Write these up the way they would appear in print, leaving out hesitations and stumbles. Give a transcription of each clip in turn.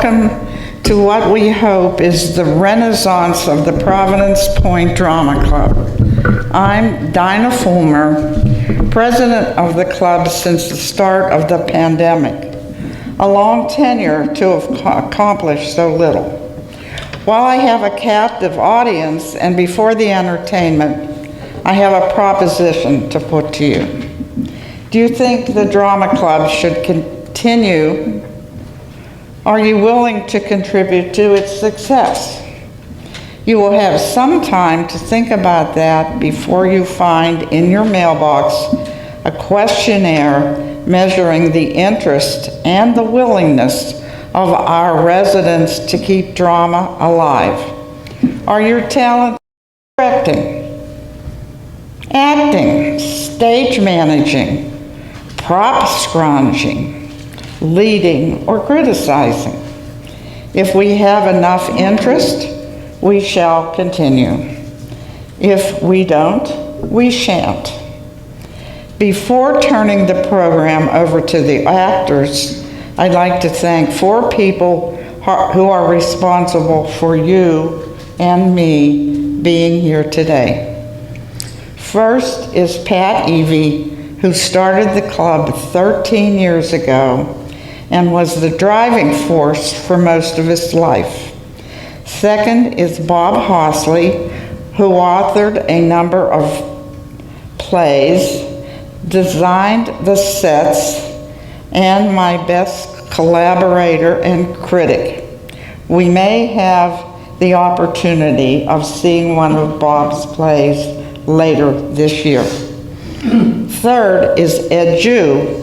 welcome to what we hope is the renaissance of the Providence Point Drama Club. I'm Dinah Fulmer, president of the club since the start of the pandemic. A long tenure to have accomplished so little. While I have a captive audience and before the entertainment, I have a proposition to put to you. Do you think the drama club should continue? Are you willing to contribute to its success? You will have some time to think about that before you find in your mailbox a questionnaire measuring the interest and the willingness of our residents to keep drama alive. Are your talents directing, acting, stage managing, prop scrounging, leading, or criticizing? If we have enough interest, we shall continue. If we don't, we shan't. Before turning the program over to the actors, I'd like to thank 4 people who are responsible for you and me being here today. First is Pat Evie, who started the club 13 years ago and was the driving force for most of his life. Second is Bob Hosley, who authored a number of plays, designed the sets, and my best collaborator and critic. We may have the opportunity of seeing one of Bob's plays later this year. Third is Ed Jew,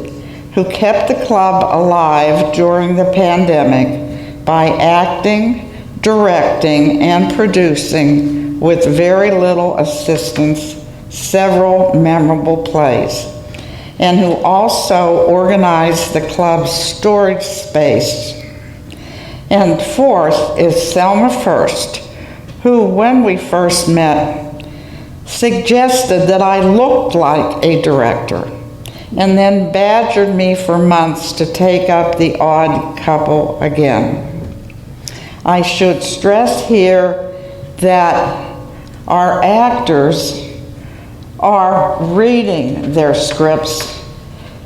who kept the club alive during the pandemic by acting, directing, and producing, with very little assistance, several memorable plays, and who also organized the club's storage space. And fourth is Selma First, who, when we first met, suggested that I looked like a director, and then badgered me for months to take up The Odd Couple again. I should stress here that our actors are reading their scripts,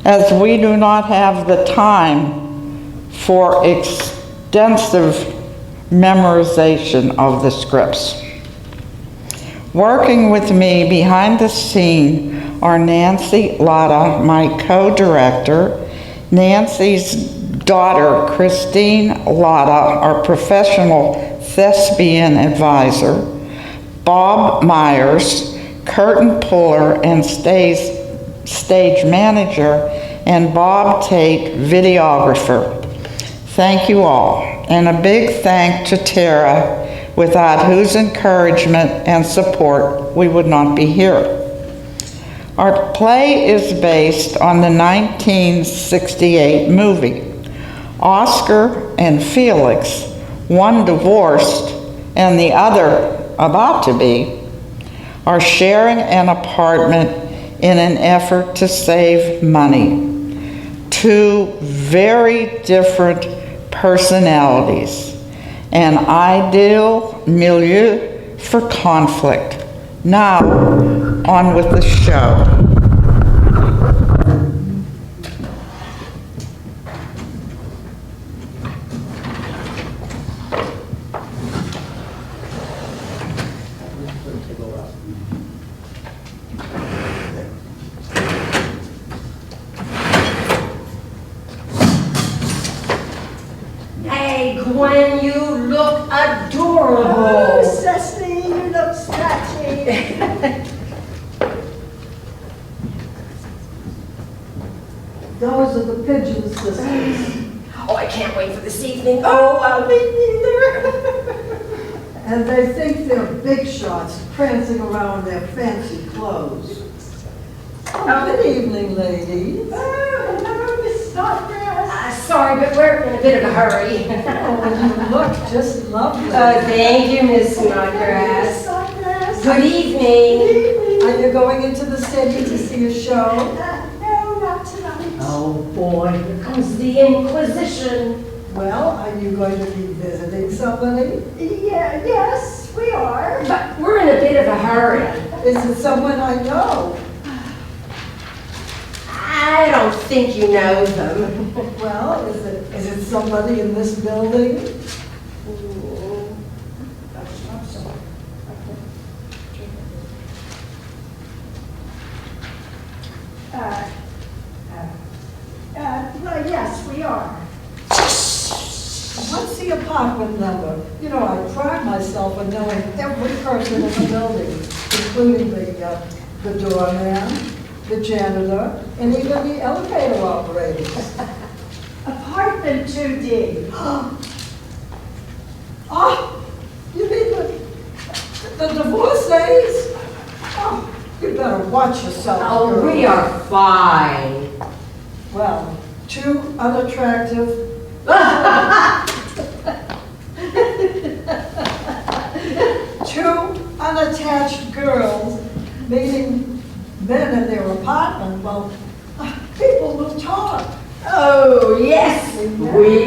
as we do not have the time for extensive memorization of the scripts. Working with me behind the scene are Nancy Latta, my co-director, Nancy's daughter, Christine Latta, our professional thespian advisor, Bob Myers, curtain puller and stage manager, and Bob Tate, videographer. Thank you all, and a big thank to Tara, without whose encouragement and support we would not be here. Our play is based on the 1968 movie. Oscar and Felix, one divorced and the other about to be, are sharing an apartment in an effort to save money. 2 very different personalities, an ideal milieu for conflict. Now, on with the show. Hey, Gwen, you look adorable. Oh, Cecily, you look scratchy. Those are the Pigeon sisters. Oh, I can't wait for this evening. Oh, me neither. And they think they're big shots prancing around their fancy clothes. Oh, good evening, ladies. Oh, hello, Miss Snodgrass. Sorry, but we're in a bit of a hurry. Oh, and you look just lovely. Thank you, Miss Snodgrass. Good evening. Are you going into the city to see a show? No, not tonight. Oh, boy. Here comes the Inquisition. Well, are you going to be visiting somebody? Yeah, yes, we are. But we're in a bit of a hurry. Is it someone I know? I don't think you know them. Well, is it somebody in this building? Well, yes, we are. What's the apartment number? You know, I pride myself on knowing every person in the building, including the doorman, the janitor, and even the elevator operators. Apartment 2D. Oh, you mean the divorcees? Oh, you better watch yourself. Oh, girl. we are fine. Well, two unattractive. Two unattached girls meeting men in their apartment. Well, people will talk. Oh, yes, we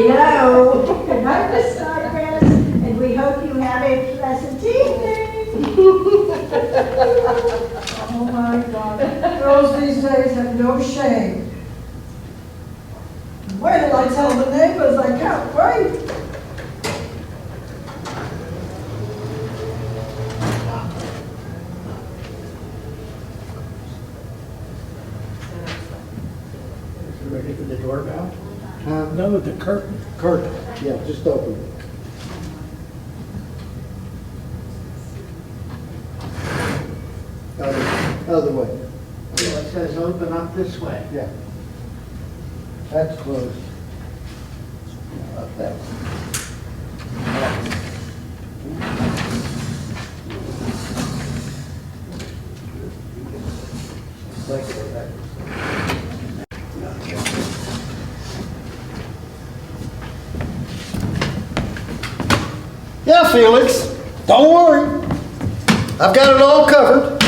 know. Good night, Miss Snodgrass, and we hope you have a pleasant evening. Oh my God, girls these days have no shame. Wait till I tell the neighbors, I can't wait. Ready for the doorbell? No, the curtain. Curtain, yeah, just open it. Other way, It says open up this way. yeah. That's closed. Up that way. Like that. Yeah, Felix, don't worry. I've got it all covered.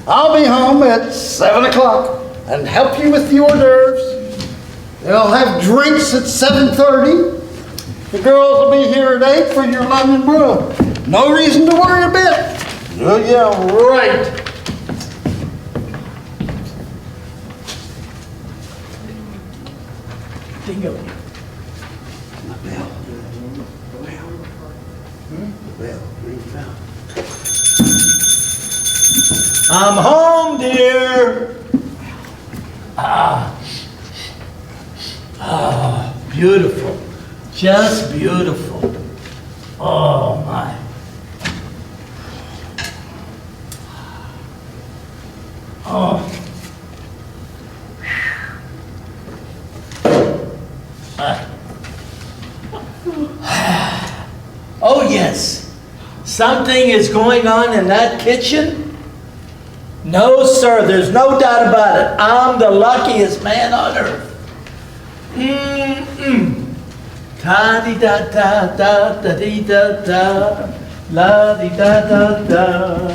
I'll be home at 7 o'clock and help you with the hors d'oeuvres. They'll have drinks at 7:30. The girls will be here at 8 for your London brew. No reason to worry a bit. Oh, yeah, right. Bingo. I'm home, dear. Beautiful. Just beautiful. Oh, my. Oh. Oh, yes. Something is going on in that kitchen? No, sir, there's no doubt about it. I'm the luckiest man on earth. Ta-di-da-da-da-da-dee-da-da, la-di-da-da-da,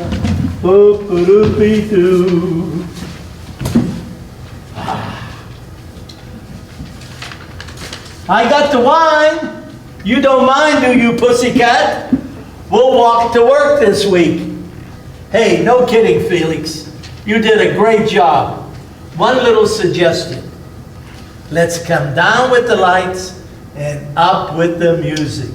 boop-a-doop-a-doo. I got the wine. You don't mind, do you, pussycat? We'll walk to work this week. Hey, no kidding, Felix. You did a great job. One little suggestion. Let's come down with the lights and up with the music.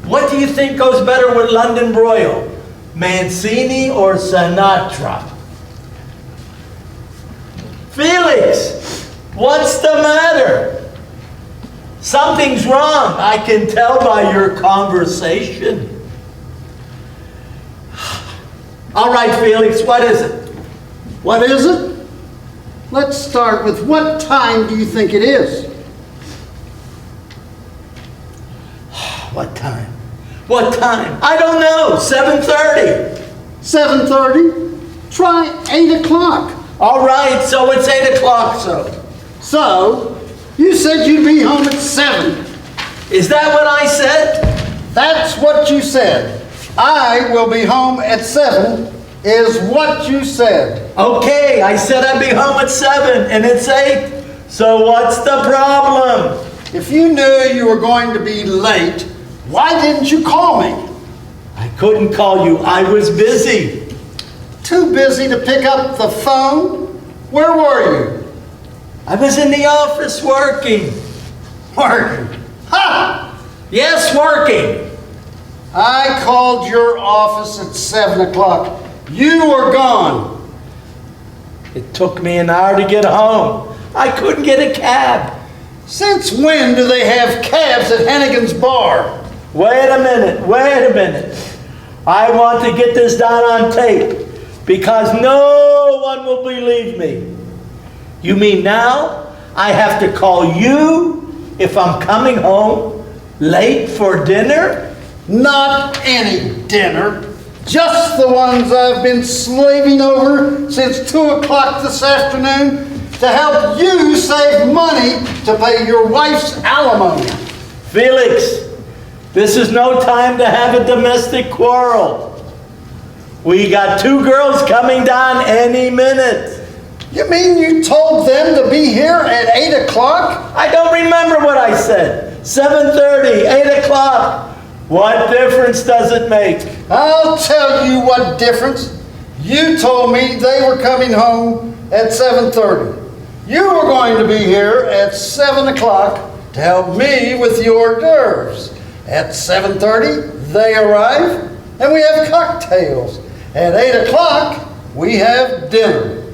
What do you think goes better with London Broil? Mancini or Sinatra? Felix, what's the matter? Something's wrong, I can tell by your conversation. All right, Felix, what is it? What is it? Let's start with what time do you think it is? What time? What time? I don't know, 7:30. 7:30? Try 8 o'clock. All right, so it's 8 o'clock, so. So, you said you'd be home at 7. Is that what I said? That's what you said. I will be home at 7, is what you said. Okay, I said I'd be home at 7 and it's 8. So what's the problem? If you knew you were going to be late, why didn't you call me? I couldn't call you. I was busy. Too busy to pick up the phone? Where were you? I was in the office working. Working. Ha! Yes, working. I called your office at 7 o'clock. You were gone. It took me an hour to get home. I couldn't get a cab. Since when do they have cabs at Hennigan's bar? Wait a minute. I want to get this down on tape because no one will believe me. You mean now I have to call you if I'm coming home late for dinner? Not any dinner. Just the ones I've been slaving over since 2 o'clock this afternoon to help you save money to pay your wife's alimony. Felix, this is no time to have a domestic quarrel. We got 2 girls coming down any minute. You mean you told them to be here at 8 o'clock? I don't remember what I said. 7:30, 8 o'clock. What difference does it make? I'll tell you what difference. You told me they were coming home at 7:30. You were going to be here at 7 o'clock to help me with the hors d'oeuvres. At 7:30, they arrive and we have cocktails. At 8 o'clock, we have dinner.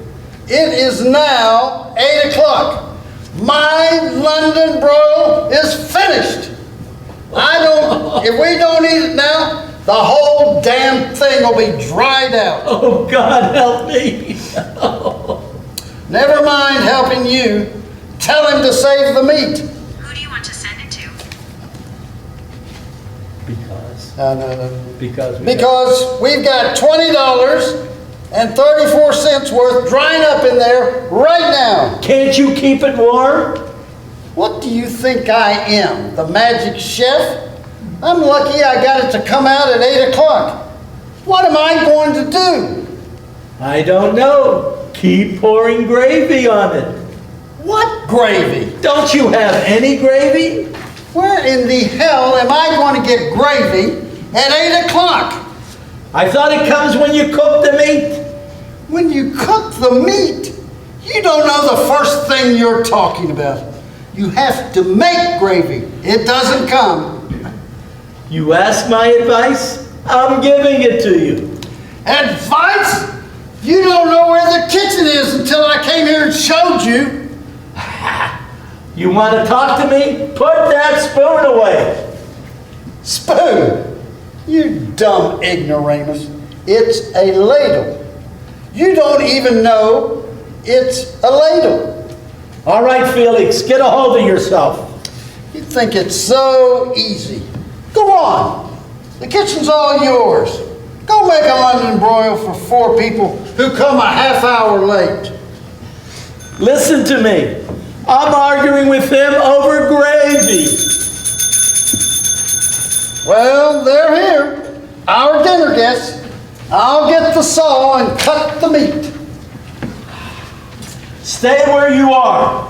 It is now 8 o'clock. My London broil is finished. If we don't eat it now, the whole damn thing will be dried out. Oh, God help me. Never mind helping you. Tell him to save the meat. Who do you want to send it to? Because we've got $20.34 worth drying up in there right now. Can't you keep it warm? What do you think I am, the magic chef? I'm lucky I got it to come out at 8 o'clock. What am I going to do? I don't know. Keep pouring gravy on it. What gravy? Don't you have any gravy? Where in the hell am I going to get gravy at 8 o'clock? I thought it comes when you cook the meat. When you cook the meat, you don't know the first thing you're talking about. You have to make gravy. It doesn't come. You ask my advice, I'm giving it to you. Advice? You don't know where the kitchen is until I came here and showed you. You want to talk to me? Put that spoon away. Spoon? You dumb ignoramus. It's a ladle. You don't even know it's a ladle. All right, Felix, get a hold of yourself. You think it's so easy. Go on. The kitchen's all yours. Go make a London broil for 4 people who come a half hour late. Listen to me. I'm arguing with him over gravy. Well, they're here. Our dinner guests. I'll get the saw and cut the meat. Stay where you are.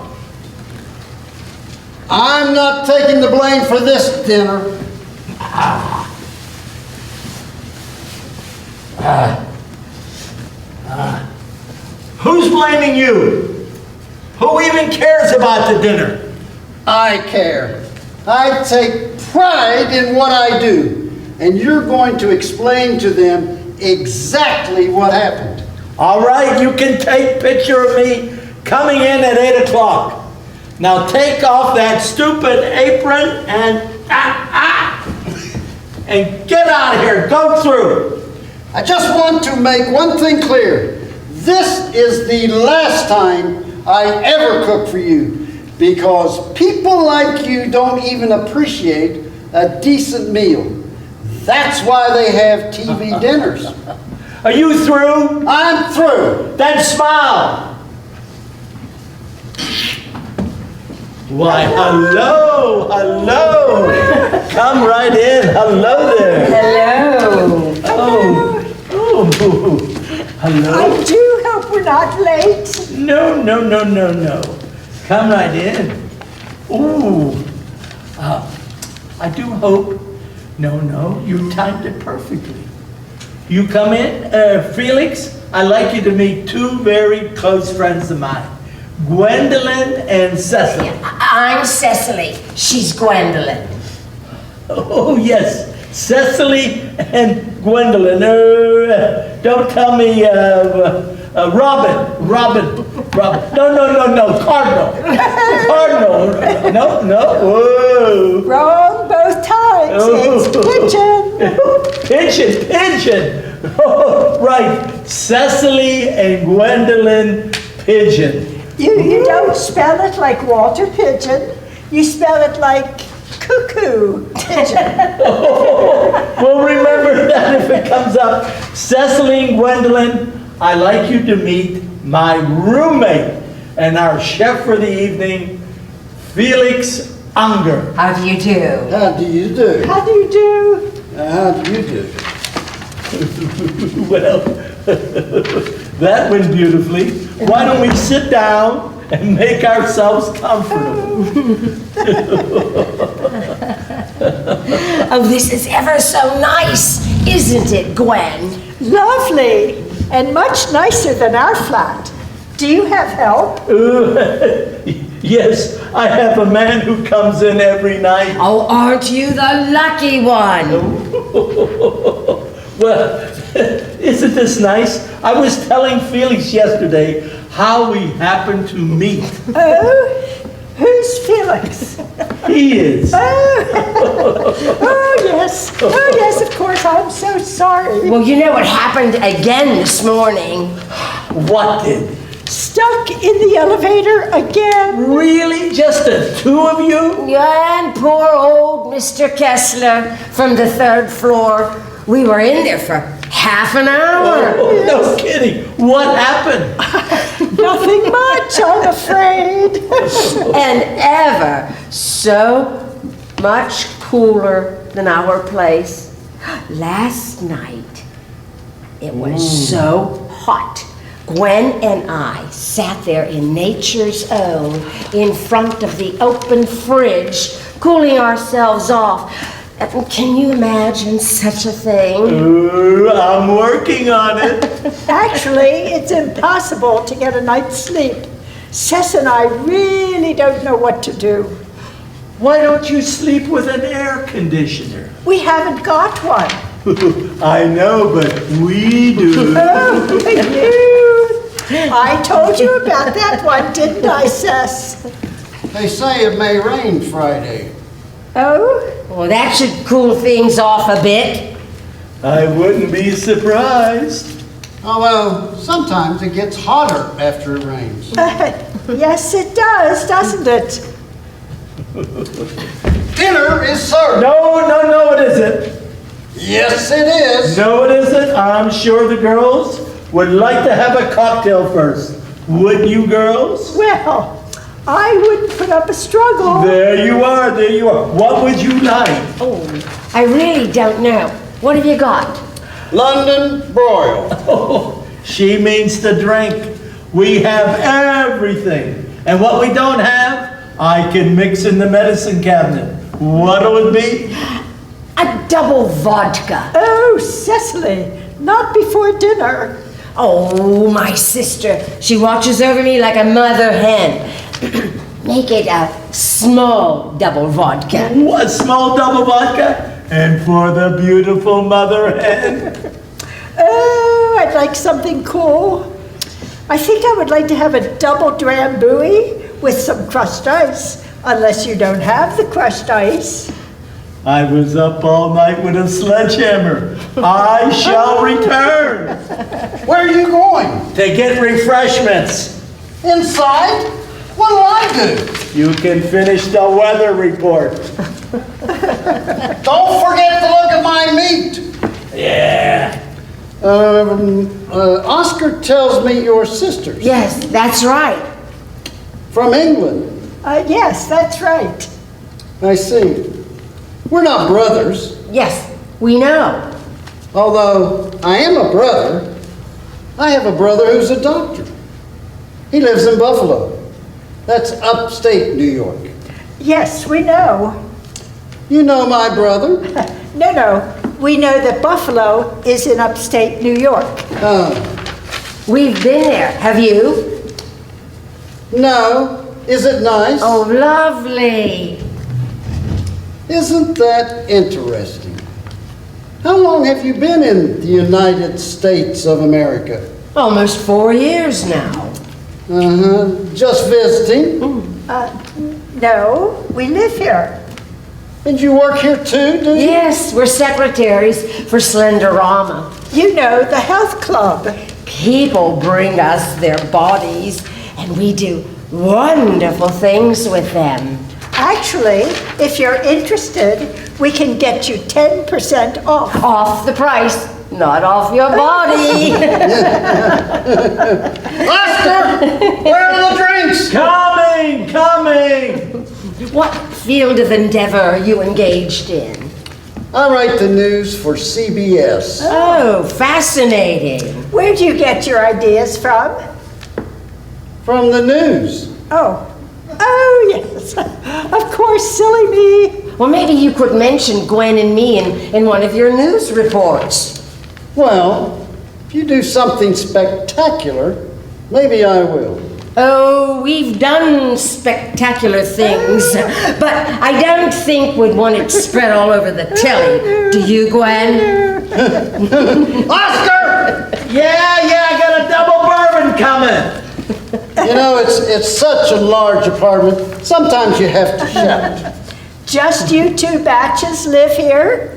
I'm not taking the blame for this dinner. Who's blaming you? Who even cares about the dinner? I care. I take pride in what I do. And you're going to explain to them exactly what happened. All right, you can take a picture of me coming in at 8 o'clock. Now take off that stupid apron and get out of here. Go through. I just want to make one thing clear. This is the last time I ever cook for you, because people like you don't even appreciate a decent meal. That's why they have TV dinners. Are you through? I'm through. Then smile. Why, hello, hello. Come right in. Hello there. Hello. Oh, Hello. I do hope we're not late. No. Come right in. Ooh. I do hope. No, you timed it perfectly. You come in, Felix, I'd like you to meet two very close friends of mine, Gwendolyn and Cecily. I'm Cecily. She's Gwendolyn. Oh, yes, Cecily and Gwendolyn. Don't tell me, Robin. No, Cardinal. No, whoa. Wrong both times. It's Pigeon. Oh, right, Cecily and Gwendolyn Pigeon. You don't spell it like Walter Pigeon. You spell it like cuckoo pigeon. We'll remember that if it comes up. Cecily and Gwendolyn, I'd like you to meet my roommate and our chef for the evening, Felix Unger. How do you do? How do you do? How do you do? How do you do? Well, that went beautifully. Why don't we sit down and make ourselves comfortable? Oh, this is ever so nice, isn't it, Gwen? Lovely. And much nicer than our flat. Do you have help? Yes, I have a man who comes in every night. Oh, aren't you the lucky one? Well, isn't this nice? I was telling Felix yesterday how we happened to meet. Oh, who's Felix? He is. Oh, yes, of course, I'm so sorry. Well, you know what happened again this morning? What did? Stuck in the elevator again. Really? Just the two of you? And poor old Mr. Kessler from the 3rd floor. We were in there for half an hour. Oh, no kidding. What happened? Nothing much, I'm afraid. And ever so much cooler than our place. Last night, it was so hot. Gwen and I sat there in nature's own, in front of the open fridge, cooling ourselves off. Can you imagine such a thing? I'm working on it. Actually, it's impossible to get a night's sleep. Cess and I really don't know what to do. Why don't you sleep with an air conditioner? We haven't got one. I know, but we do. I told you about that one, didn't I, Cess? They say it may rain Friday. Oh? Well, that should cool things off a bit. I wouldn't be surprised. Oh, well, sometimes it gets hotter after it rains. Yes, it does, doesn't it? Dinner is served. No, it isn't. Yes, it is. No, it isn't. I'm sure the girls would like to have a cocktail first. Wouldn't you, girls? Well, I wouldn't put up a struggle. There you are. What would you like? Oh, I really don't know. What have you got? London broil. Oh, she means to drink. We have everything. And what we don't have, I can mix in the medicine cabinet. What'll it be? A double vodka. Oh, Cecily, not before dinner. Oh, my sister. She watches over me like a mother hen. Make it a small double vodka. A small double vodka? And for the beautiful mother hen? Oh, I'd like something cool. I think I would like to have a double drambuie with some crushed ice, unless you don't have the crushed ice. I was up all night with a sledgehammer. I shall return Where are you going? to get refreshments. Inside? What'll I do? You can finish the weather report. Don't forget to look at my meat. Yeah. Oscar tells me you're sisters. Yes, that's right. From England. Yes, that's right. I see. We're not brothers. Yes, we know. Although I am a brother. I have a brother who's a doctor. He lives in Buffalo. That's upstate New York. Yes, we know. You know my brother? No, we know that Buffalo is in upstate New York. We've been there. Have you? No. Is it nice? Oh, lovely. Isn't that interesting? How long have you been in the United States of America? Almost 4 years now. Just visiting? No, we live here. And you work here too, do you? Yes, we're secretaries for Slenderama. You know, the health club. People bring us their bodies, and we do wonderful things with them. Actually, if you're interested, we can get you 10% off. Off the price, not off your body. Oscar! Where are the drinks? Coming! What field of endeavor are you engaged in? I write the news for CBS. Oh, fascinating. Where do you get your ideas from? From the news. Oh, yes. Of course, silly me. Well, maybe you could mention Gwen and me in one of your news reports. Well, if you do something spectacular, maybe I will. Oh, we've done spectacular things, but I don't think we'd want it spread all over the telly. Do you, Gwen? Oscar! Yeah, I got a double bourbon coming. You know, it's such a large apartment, sometimes you have to shout. Just you two batches live here?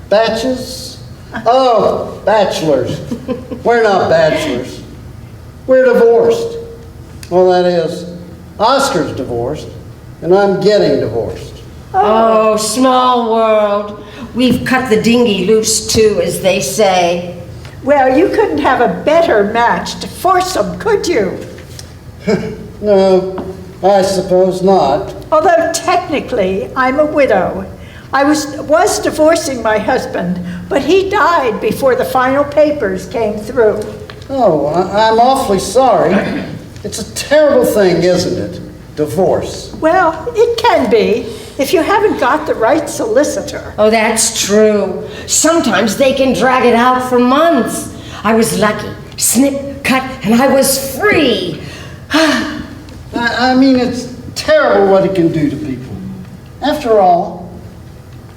Batches? Oh, bachelors. We're not bachelors. We're divorced. Well, that is, Oscar's divorced, and I'm getting divorced. Oh, small world. We've cut the dinghy loose too, as they say. Well, you couldn't have a better match to foursome, could you? No, I suppose not. Although technically, I'm a widow. I was divorcing my husband, but he died before the final papers came through. Oh, I'm awfully sorry. It's a terrible thing, isn't it? Divorce. Well, it can be, if you haven't got the right solicitor. Oh, that's true. Sometimes they can drag it out for months. I was lucky. Snip, cut, and I was free. I mean, it's terrible what it can do to people. After all,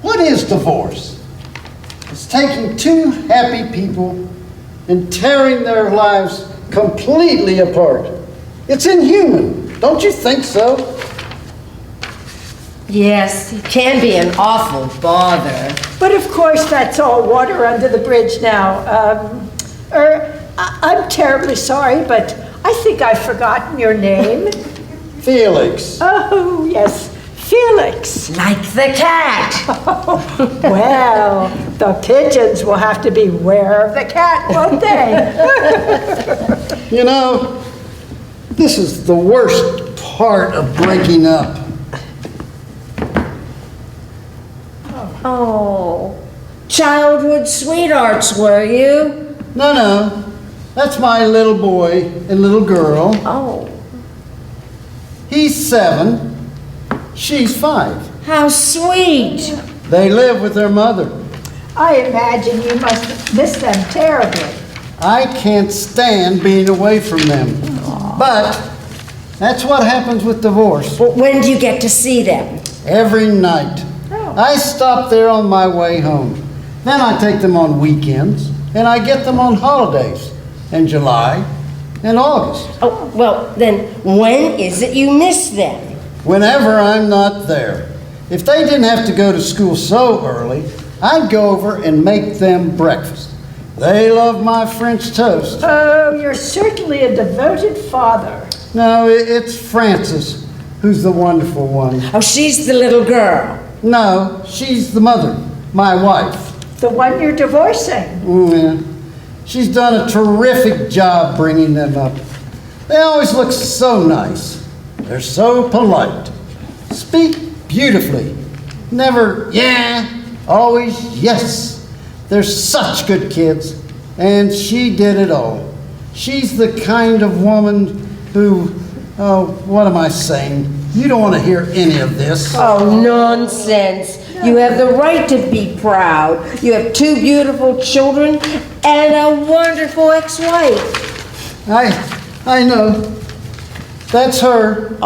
what is divorce? It's taking two happy people and tearing their lives completely apart. It's inhuman, don't you think so? Yes, it can be an awful bother. But of course, that's all water under the bridge now. I'm terribly sorry, but I think I've forgotten your name. Felix. Oh, yes, Felix. Like the cat. Well, the pigeons will have to beware of the cat, won't they? You know, this is the worst part of breaking up. Oh, childhood sweethearts, were you? No, that's my little boy and little girl. Oh, He's 7, she's 5. how sweet. They live with their mother. I imagine you must have missed them terribly. I can't stand being away from them. But that's what happens with divorce. But when do you get to see them? Every night. I stop there on my way home. Then I take them on weekends, and I get them on holidays in July and August. Oh, well, then when is it you miss them? Whenever I'm not there. If they didn't have to go to school so early, I'd go over and make them breakfast. They love my French toast. Oh, you're certainly a devoted father. No, it's Frances who's the wonderful one. Oh, she's the little girl. No, she's the mother, my wife. The one you're divorcing. Yeah. She's done a terrific job bringing them up. They always look so nice. They're so polite. Speak beautifully. Never, yeah, always yes. They're such good kids, and she did it all. She's the kind of woman who, oh, what am I saying? You don't want to hear any of this. Oh, nonsense. You have the right to be proud. You have 2 beautiful children and a wonderful ex-wife. I know. That's her,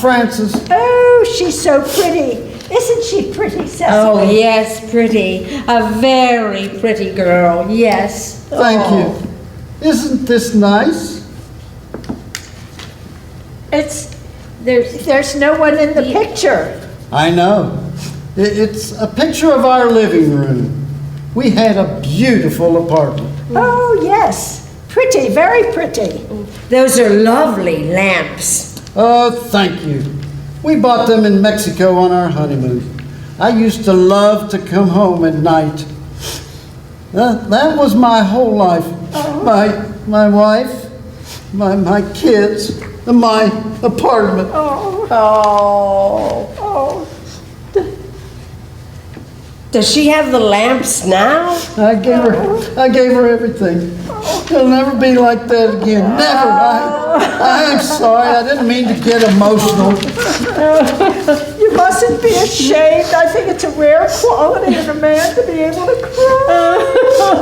Frances. Oh, she's so pretty. Isn't she pretty, Cecily? Oh, yes, pretty. A very pretty girl, yes. Thank Oh. you. Isn't this nice? There's no one in the picture. I know. It's a picture of our living room. We had a beautiful apartment. Oh, yes. Pretty, very pretty. Those are lovely lamps. Oh, thank you. We bought them in Mexico on our honeymoon. I used to love to come home at night. That was my whole life. My wife, my kids, and my apartment. Oh. Does she have the lamps now? I gave her everything. It'll never be like that again. Never. I'm sorry. I didn't mean to get emotional. You mustn't be ashamed. I think it's a rare quality in a man to be able to cry.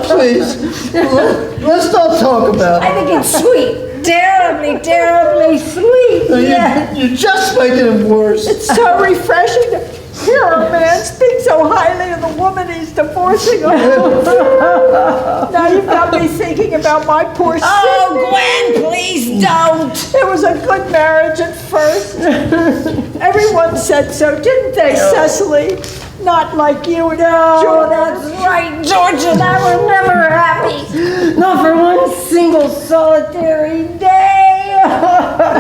Please, let's not talk about I it. think it's sweet. Terribly, terribly sweet. Yeah. You're just making it worse. It's so refreshing to hear a man speak so highly of the woman he's divorcing. Now you've got me thinking about my poor Sydney. Oh, Gwen, please don't. It was a good marriage at first. Everyone said so, didn't they, Cecily? Not like you and Oh, that's right. George and I were never happy. Not for one single solitary day.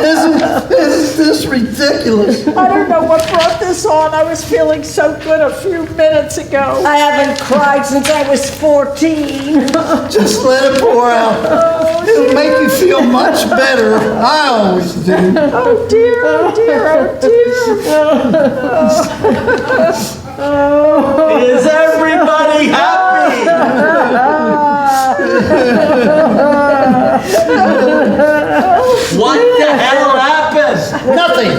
Isn't this ridiculous? I don't know what brought this on. I was feeling so good a few minutes ago. I haven't cried since I was 14. Just let it pour out. It'll make you feel much better. I always do. Oh dear, oh dear, oh dear. Is everybody happy? What the hell happened? Nothing.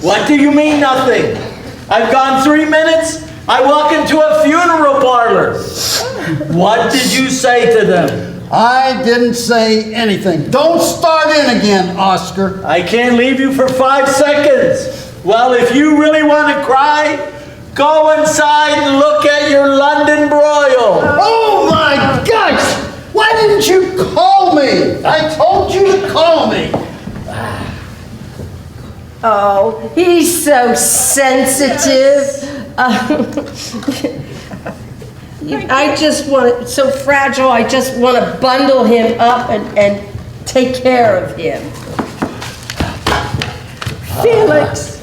What do you mean nothing? I've gone 3 minutes. I walk into a funeral parlor. What did you say to them? I didn't say anything. Don't start in again, Oscar. I can't leave you for 5 seconds. Well, if you really want to cry, go inside and look at your London broil. Oh my gosh! Why didn't you call me? I told you to call me. Oh, he's so sensitive. I just want, so fragile, I just want to bundle him up and take care of him. Felix.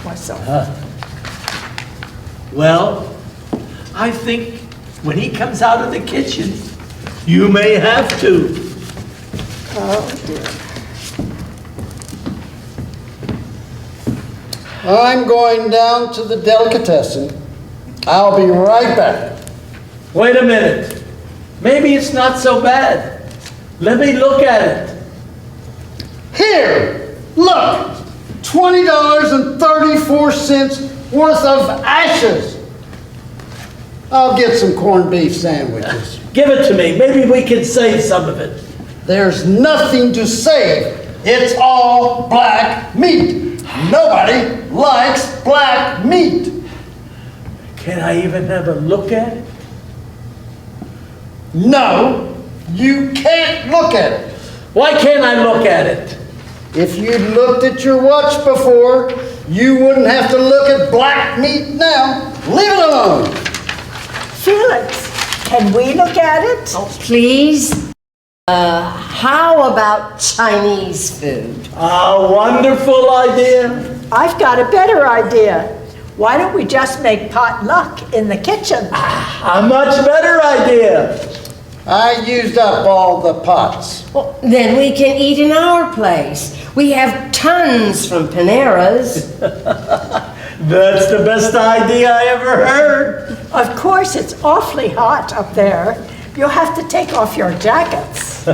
Myself. Well, I think when he comes out of the kitchen, you may have to. Oh dear. I'm going down to the delicatessen. I'll be right back. Wait a minute. Maybe it's not so bad. Let me look at it. Here, look, $20.34 worth of ashes. I'll get some corned beef sandwiches. Give it to me. Maybe we can save some of it. There's nothing to save. It's all black meat. Nobody likes black meat. Can I even have a look at it? No, you can't look at it. Why can't I look at it? If you'd looked at your watch before, you wouldn't have to look at black meat now. Leave it alone. Felix, can we look at it? Oh, please? How about Chinese food? A wonderful idea. I've got a better idea. Why don't we just make potluck in the kitchen? A much better idea. I used up all the pots. Well, then we can eat in our place. We have tons from Panera's. That's the best idea I ever heard. Of course, it's awfully hot up there. You'll have to take off your jackets.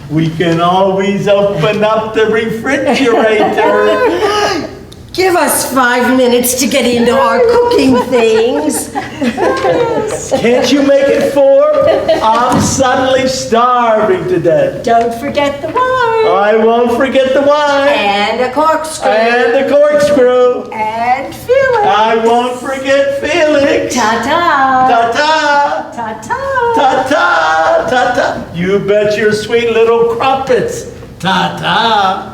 We can always open up the refrigerator. Give us 5 minutes to get into our cooking things. Can't you make it 4? I'm suddenly starving to death. Don't forget the wine. I won't forget the wine And a corkscrew. and the corkscrew. And Felix. I won't forget Felix. Ta-ta. Ta-ta. Ta-ta. Ta-ta. Ta-ta. You bet your sweet little crumpets. Ta-ta.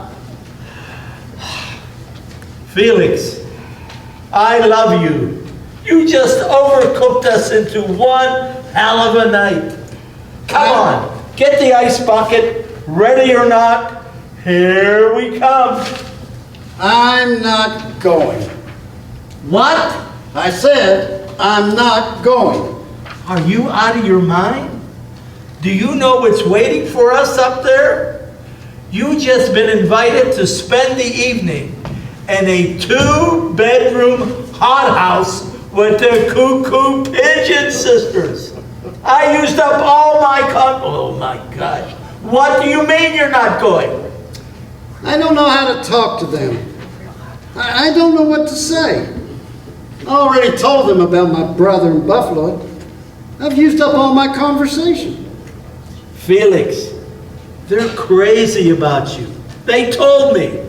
Felix, I love you. You just overcooked us into one hell of a night. Come on, get the ice bucket, ready or not. Here we come. I'm not going. What? I said, I'm not going. Are you out of your mind? Do you know what's waiting for us up there? You just been invited to spend the evening in a 2-bedroom hothouse with the Cuckoo Pigeon Sisters. I used up all my oh my gosh. What do you mean you're not going? I don't know how to talk to them. I don't know what to say. I already told them about my brother in Buffalo. I've used up all my conversation. Felix, they're crazy about you. They told me.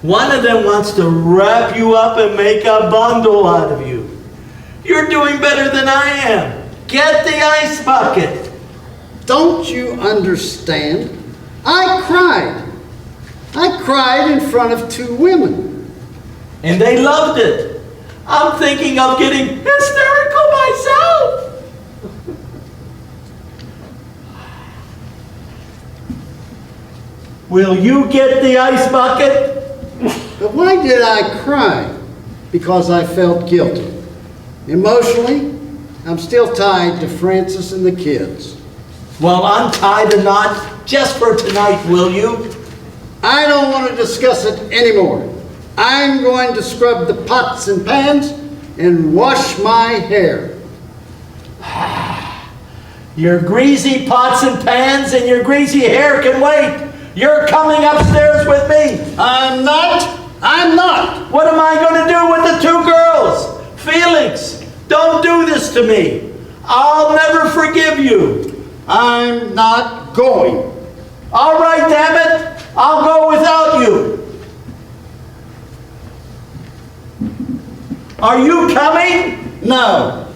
One of them wants to wrap you up and make a bundle out of you. You're doing better than I am. Get the ice bucket. Don't you understand? I cried. I cried in front of 2 women. And they loved it. I'm thinking of getting hysterical myself. Will you get the ice bucket? But why did I cry? Because I felt guilty. Emotionally, I'm still tied to Francis and the kids. Well, untie the knot just for tonight, will you? I don't want to discuss it anymore. I'm going to scrub the pots and pans and wash my hair. Your greasy pots and pans and your greasy hair can wait. You're coming upstairs with me. I'm not. What am I going to do with the 2 girls? Felix, don't do this to me. I'll never forgive you. I'm not going. All right, damn it. I'll go without you. Are you coming? No.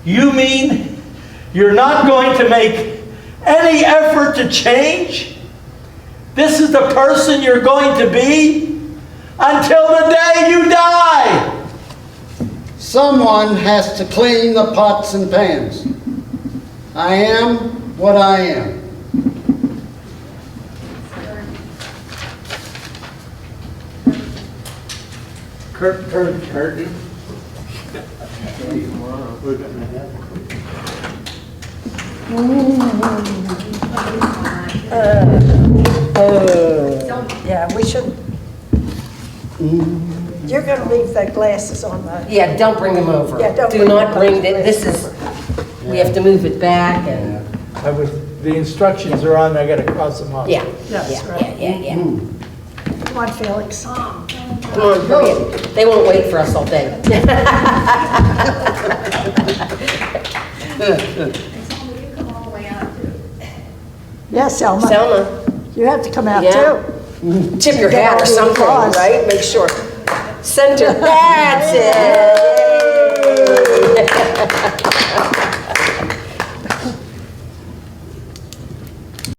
You mean you're not going to make any effort to change? This is the person you're going to be until the day you die. Someone has to clean the pots and pans. I am what I am. Curtain. Yeah, we should. You're gonna leave the glasses on the. Yeah, don't bring them over. Yeah, don't Do bring not them bring over. it, this is, we have to move it back and, The instructions are on there, I gotta cross them off. yeah. That's Yeah, right. yeah. Come on, Felix. They won't wait for us all day. Yes, Selma. Selma, You have to come out Yeah. too. tip your Get hat all or the something, applause. right? Make sure. Center, that's it.